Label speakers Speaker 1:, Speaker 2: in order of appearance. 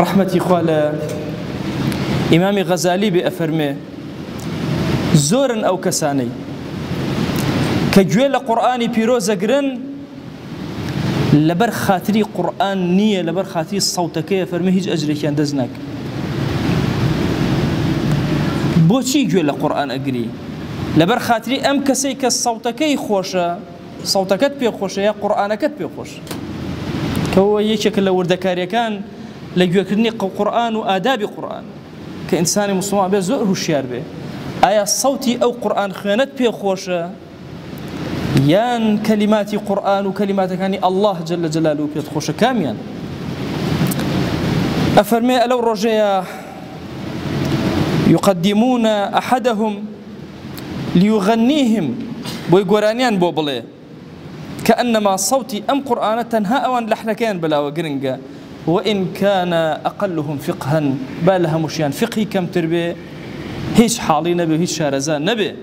Speaker 1: رحمتي خوالة إمام غزالي بأفرمي زورن أو كساني كجويل قرآني بيروز أقرن لبر خاطري قرآن نية لبر خاطري صوتك فرمي هيج أجري كان دزنك بوشي جويل قرآن أقري لبر خاطري أم كسيك صوتك خوشة صوتكت بي خوشة يا قرآنكت بي خوش كهو يشكل لو وردكاري كان لجوكرني قرآن وآداب قرآن كإنسان مسلم به زور هوشيار به آية صوتي أو قرآن خيانت بي خوشة يان كلمات قرآن وكلمات كاني الله جل جلاله بيت خوشة كاميا أفرمي ألو رجيا يقدمون أحدهم ليغنيهم بويقورانيان بوبلي كأنما صوتي أم قرآن تنهى أوان لحنكين بلا وقرنقا وإن كان أقلهم فقها بالها مشيان فقهي كم تربي هيش حالي نبي هيش شارزان نبي